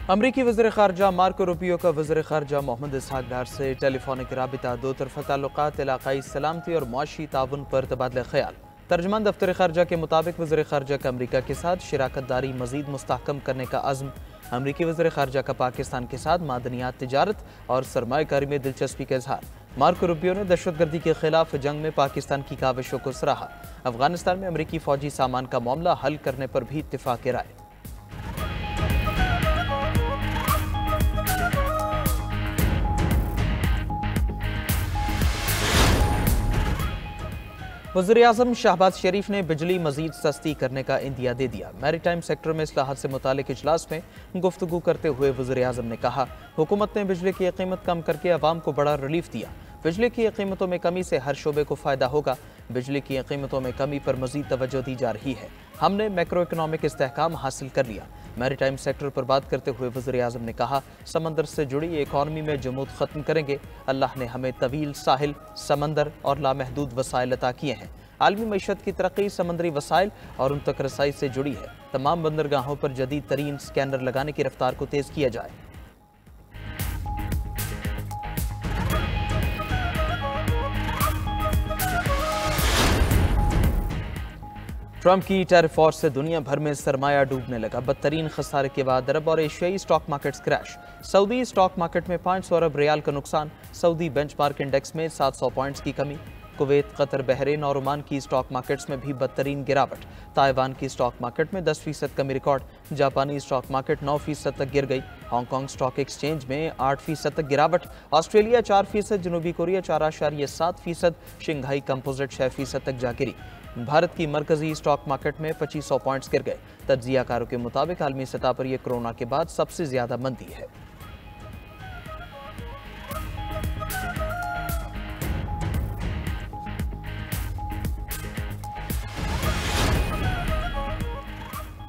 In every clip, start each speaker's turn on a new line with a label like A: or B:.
A: अमरीकी वज़ीर ख़ारजा Marco Rubio का वज़ीर ख़ारजा मोहम्मद इसहाक डार से टेलीफोनिक राबिता दो तरफ़ा ताल्लुक़ात, इलाक़ाई सलामती और मुआशी ताउन पर तबादला ख़याल। तर्जमान दफ्तर ख़ारजा के मुताबिक वज़ीर ख़ारजा का अमरीका के साथ शराकत दारी मज़ीद मुस्तहकम करने का अज़्म। अमरीकी वज़ीर ख़ारजा का पाकिस्तान के साथ मादनियात, तिजारत और सरमायाकारी में दिलचस्पी का इजहार। मार्को रूबियो ने दहशतगर्दी के खिलाफ जंग में पाकिस्तान की काविशों को सराहा। अफगानिस्तान में अमरीकी फ़ौजी सामान का मामला हल करने पर भी इत्तिफ़ाक़ राय। वज़ीर-ए-आज़म शहबाज शरीफ ने बिजली मजीद सस्ती करने का इंदिया दे दिया। मैरीटाइम सेक्टर में इस्लाहात से मुतालिक इजलास में गुफ्तगू करते हुए वज़ीर-ए-आज़म ने कहा, हुकूमत ने बिजली की कीमत कम करके अवाम को बड़ा रिलीफ दिया। बिजली की कीमतों में कमी से हर शोबे को फ़ायदा होगा। बिजली की कीमतों में कमी पर मजीद तवज्जो दी जा रही है। हमने मैक्रो इकनॉमिक इस्तेहकाम हासिल कर लिया। मैरीटाइम सेक्टर पर बात करते हुए वज़ीर-ए-आज़म ने कहा, समंदर से जुड़ी इकॉनमी में जमूद ख़त्म करेंगे। अल्लाह ने हमें तवील साहिल, समंदर और लामहदूद वसाइल अता किए हैं। आलमी मईशत की तरक्की समंदरी वसाइल और उन तक रसाई से जुड़ी है। तमाम बंदरगाहों पर जदीद तरीन स्कैनर लगाने की रफ्तार को तेज़ किया जाए। ट्रंप की टैरिफ वॉर से दुनिया भर में सरमाया डूबने लगा। बदतरीन खसारे के बाद अरब और एशियाई stock markets crash. Saudi stock market में 500 अरब रियाल का नुकसान। सऊदी बेंचमार्क इंडेक्स में 700 पॉइंट्स की कमी। कुवैत, कतर, बहरीन और ओमान की स्टॉक मार्केट्स में भी बदतरीन गिरावट। ताइवान की स्टॉक मार्केट में 10% कमी रिकॉर्ड। जापानी स्टॉक मार्केट 9% तक गिर गई। हांगकांग स्टॉक एक्सचेंज में 8% तक गिरावट। ऑस्ट्रेलिया 4%, जनूबी कोरिया 4.7%, शंघाई कंपोजिट 6% तक जा गिरी। भारत की मरकजी स्टॉक मार्केट में 2500 पॉइंट्स गिर गए। तज्जियाकारों के मुताबिक आलमी सतह पर यह कोरोना के बाद सबसे ज्यादा मंदी है।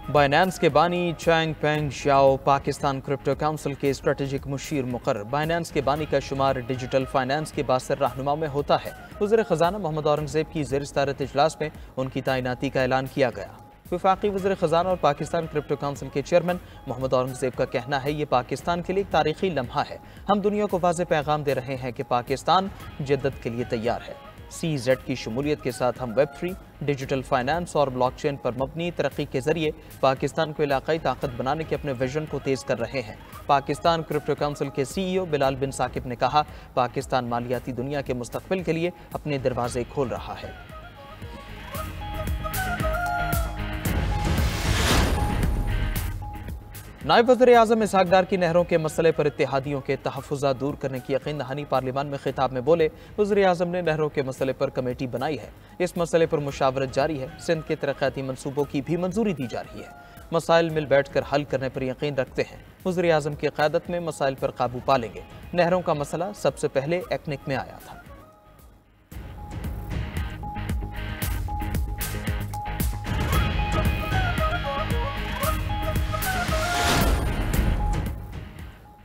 A: बाइनेंस के बानी चैंगपेंग ज़ियाओ पाकिस्तान क्रिप्टो काउंसिल के स्ट्रेटेजिक मुशीर मुकर्रर। बाइनेंस के बानी का शुमार डिजिटल फाइनेंस के बासर रहनुमा में होता है। वज़ीर ख़जाना मोहम्मद औरंगज़ेब की ज़ेर सदारत इजलास में उनकी तैनाती का ऐलान किया गया। वफाकी वज़ीर ख़जाना और पाकिस्तान क्रिप्टो काउंसिल के चेयरमैन मोहम्मद औरंगज़ेब का कहना है, ये पाकिस्तान के लिए एक तारीखी लम्हा है। हम दुनिया को वाज़ेह पैगाम दे रहे हैं कि पाकिस्तान जद्दत के लिए तैयार है। CZ की शमूलियत के साथ हम वेब3, डिजिटल फाइनेंस और ब्लॉकचेन पर मबनी तरक्की के जरिए पाकिस्तान को इलाकाई ताकत बनाने के अपने विजन को तेज़ कर रहे हैं। पाकिस्तान क्रिप्टो काउंसिल के CEO बिलाल बिन साकिब ने कहा, पाकिस्तान मालियाती दुनिया के मुस्तकबिल के लिए अपने दरवाजे खोल रहा है। नायब वज़ीर-ए-आज़म इसहाक डार की नहरों के मसले पर इत्तेहादियों के तहफ़्फ़ुज़ात दूर करने की यकीन दहानी पार्लियामान में खिताब में बोले, वज़ीर-ए-आज़म ने नहरों के मसले पर कमेटी बनाई है। इस मसले पर मुशावरत जारी है। सिंध के तरक्याती मनसूबों की भी मंजूरी दी जा रही है। मसाइल मिल बैठ कर हल करने पर यकीन रखते हैं। वज़ीर-ए-आज़म की क़यादत में मसाइल पर काबू पा लेंगे। नहरों का मसला सबसे पहले एक्निक में आया था।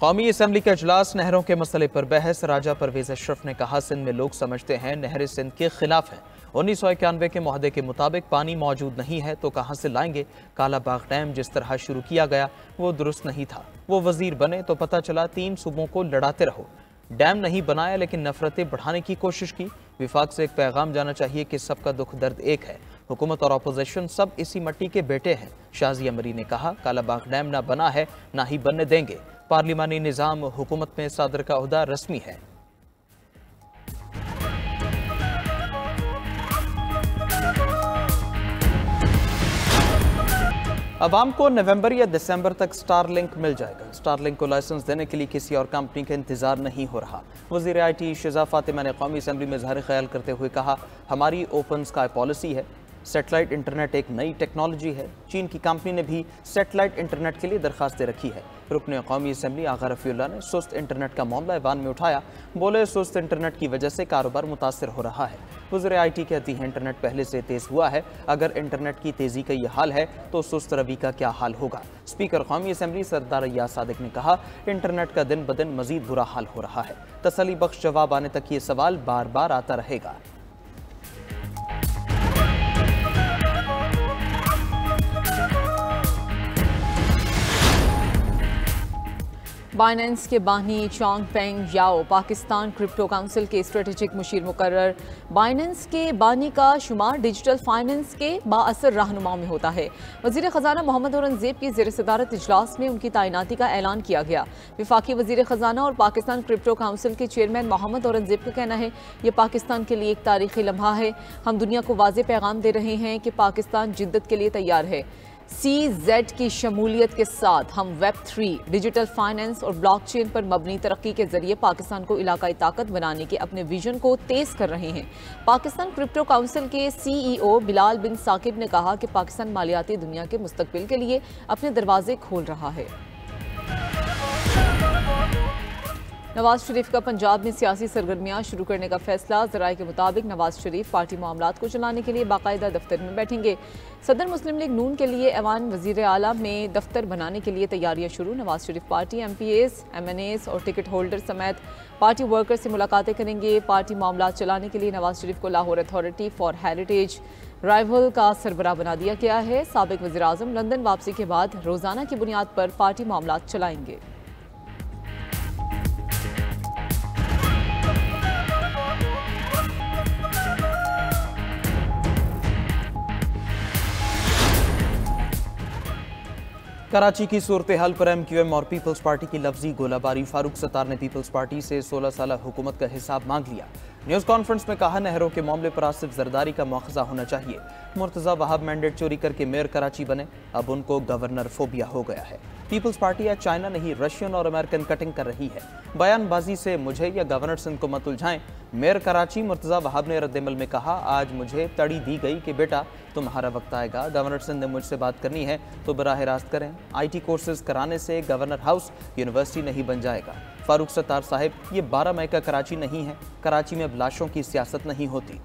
A: कौमी असम्बली का इजलास, नहरों के मसले पर बहस। राजा परवेज अशरफ ने कहा, सिंध में लोग समझते हैं नहरें सिंध के खिलाफ हैं। 1991 के मुआहदे के मुताबिक पानी मौजूद नहीं है तो कहाँ से लाएंगे। काला बाग डैम जिस तरह शुरू किया गया वो दुरुस्त नहीं था। वो वजीर बने तो पता चला 3 सूबों को लड़ाते रहो। डैम नहीं बनाया लेकिन नफरतें बढ़ाने की कोशिश की। विफाक से एक पैगाम जाना चाहिए कि सबका दुख दर्द एक है। हुकूमत और अपोजिशन सब इसी मट्टी के बेटे हैं। शाजिया मरी ने कहा, काला बाग डैम ना बना है ना ही बनने देंगे। पार्लिमानी निज़ाम हुकूमत में सदर का ओहदा रस्मी है। अवाम को नवंबर या दिसंबर तक स्टारलिंक मिल जाएगा। स्टारलिंक को लाइसेंस देने के लिए किसी और कंपनी का इंतजार नहीं हो रहा। वज़ीर IT शिज़ा फातिमा ने कौमी असम्बली में इज़हार ख्याल करते हुए कहा, हमारी ओपन स्काई पॉलिसी है। सेटेलाइट इंटरनेट एक नई टेक्नोलॉजी है। चीन की कंपनी ने भी सेटेलाइट इंटरनेट के लिए दरख्वास्त दे रखी है। रुकन कौमी असम्बली आगा रफ़ीउल्लाह ने सुस्त इंटरनेट का मामला ऐवान में उठाया। बोले, सुस्त इंटरनेट की वजह से कारोबार मुतासर हो रहा है। वज़ीर IT कहती है, इंटरनेट पहले से तेज़ हुआ है। अगर इंटरनेट की तेज़ी का यह हाल है तो सुस्त रवि का क्या हाल होगा। स्पीकर कौमी असम्बली सरदार रियाज सादिक ने कहा, इंटरनेट का दिन ब दिन मजीद बुरा हाल हो रहा है। तसल्ली बख्श जवाब आने तक ये सवाल बार बार आता रहेगा।
B: बाइनेंस के बानी चांगपेंग याओ पाकिस्तान क्रिप्टो काउंसिल के स्ट्रेटेजिक मुशीर मुकर्रर। बाइनेंस के बानी का शुमार डिजिटल फाइनेंस के बाअसर रहनुमाओं में होता है। वजीर खजाना मोहम्मद औरंगजेब की ज़ेर सदारत इजलास में उनकी तैनाती का ऐलान किया गया। वफाकी वजीर खजाना और पाकिस्तान क्रिप्टो काउंसिल के चेयरमैन मोहम्मद औरंगजेब का कहना है ये पाकिस्तान के लिए एक तारीखी लम्हा है। हम दुनिया को वाज़ेह पैगाम दे रहे हैं कि पाकिस्तान जिद्दत के लिए तैयार है। CZ की शमूलियत के साथ हम Web3, डिजिटल फाइनेंस और ब्लॉकचेन पर मबनी तरक्की के जरिए पाकिस्तान को इलाकाई ताकत बनाने के अपने विजन को तेज कर रहे हैं। पाकिस्तान क्रिप्टो काउंसिल के CEO बिलाल बिन साकिब ने कहा कि पाकिस्तान मालियाती दुनिया के मुस्तकबिल के लिए अपने दरवाजे खोल रहा है। नवाज शरीफ का पंजाब में सियासी सरगर्मियां शुरू करने का फैसला। ज़राए के मुताबिक नवाज शरीफ पार्टी मामलात को चलाने के लिए बाकायदा दफ्तर में बैठेंगे। सदर मुस्लिम लीग नून के लिए ऐवान वजीर आला में दफ्तर बनाने के लिए तैयारियां शुरू। Nawaz Sharif party MPAs, MNAs और टिकट होल्डर समेत पार्टी वर्कर से मुलाकातें करेंगे। पार्टी मामलात चलाने के लिए नवाज शरीफ को Lahore authority for heritage rival का सरबराह बना दिया गया है। साबिक वज़ीर आज़म लंदन वापसी के बाद रोज़ाना की बुनियाद पर पार्टी मामलात चलाएंगे।
A: कराची की सूरत हाल पर MQM और पीपल्स पार्टी की लफ्जी गोलाबारी। फारूक सत्तार ने पीपल्स पार्टी से 16 साल हुकूमत का हिसाब मांग लिया। न्यूज़ कॉन्फ्रेंस में कहा नहरों के मामले पर आसिफ जरदारी का मुआखजा होना चाहिए। मुर्तज़ा वहाब मैंडेट चोरी करके मेयर कराची बने, अब उनको गवर्नर फोबिया हो गया है। पीपल्स पार्टी या चाइना नहीं रशियन और अमेरिकन कटिंग कर रही है। बयानबाजी से मुझे या गवर्नर सिंध को मत उलझाएं। मेयर कराची मुर्तज़ा वहाब ने रद्दमल में कहा आज मुझे तड़ी दी गई कि बेटा तुम्हारा वक्त आएगा, गवर्नर सिंध ने मुझसे बात करनी है तो बराह रास्त करें। IT कोर्सेज कराने से गवर्नर हाउस यूनिवर्सिटी नहीं बन जाएगा। फारूक सत्तार साहिब, ये 12 मई का कराची नहीं है। कराची में अब लाशों की सियासत नहीं होती।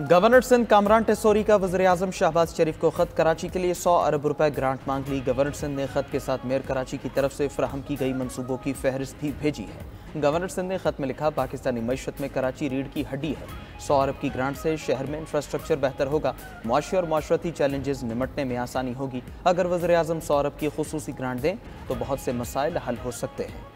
A: गवर्नर सिंध कामरान टेसोरी का वज़ीर आज़म शहबाज शरीफ को खत। कराची के लिए 100 अरब रुपए ग्रांट मांग ली। गवर्नर सिंध ने खत के साथ मेयर कराची की तरफ से फराहम की गई मंसूबों की फहरिस्त भी भेजी है। गवर्नर सिंध ने खत में लिखा पाकिस्तानी मईशत में कराची रीढ़ की हड्डी है। 100 अरब की ग्रांट से शहर में इंफ्रास्ट्रक्चर बेहतर होगा, मुआशी और माशरती चैलेंजेस निमटने में आसानी होगी। अगर वज़ीर आज़म 100 अरब की खुसूसी ग्रांट दें तो बहुत से मसाइल हल हो सकते हैं।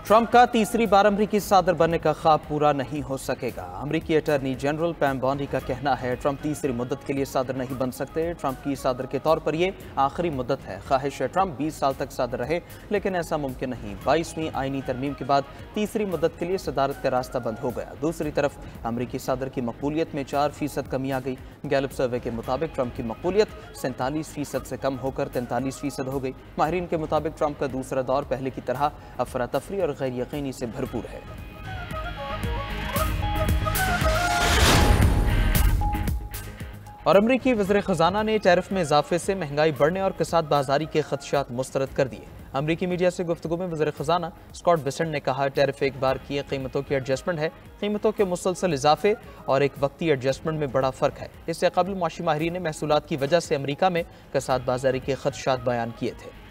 A: ट्रंप का तीसरी बार अमरीकी सदर बनने का ख्वाब पूरा नहीं हो सकेगा। अमरीकी अटॉर्नी जनरल पैम बॉन्डी का कहना है ट्रंप तीसरी मुद्दत के लिए सदर नहीं बन सकते। ट्रंप की सदर के तौर पर यह आखिरी मुद्दत है। ख्वाहिश है ट्रंप 20 साल तक सदर रहे, लेकिन ऐसा मुमकिन नहीं। 22वीं आईनी तरमीम के बाद तीसरी मुद्दत के लिए सदारत का रास्ता बंद हो गया। दूसरी तरफ अमरीकी सदर की मकबूलियत में 4% कमी आ गई। गैलप सर्वे के मुताबिक ट्रंप की मकबूलियत 47% से कम होकर 43% हो गई। माहिरीन के मुताबिक ट्रंप का दूसरा दौर पहले की तरह अफरा तफरी और गैर यकीनी से भरपूर है। और अमरीकी वज़ीर ख़ज़ाना ने टैरिफ में इजाफे से महंगाई बढ़ने और कसाद बाजारी के खदशात मुस्तरद कर दिए। अमरीकी मीडिया से गुफ्तगू में वज़ीर ख़ज़ाना स्कॉट बेसेंट ने कहा टैरिफ एक बार की कीमतों की एडजस्टमेंट है। कीमतों के मुसलसल इजाफे और एक वक्ती एडजस्टमेंट में बड़ा फ़र्क है। इससे कबल मुआशी माहिरीन ने महसूलात की वजह से अमरीका में कसाद बाजारी के खदशात बयान किए थे।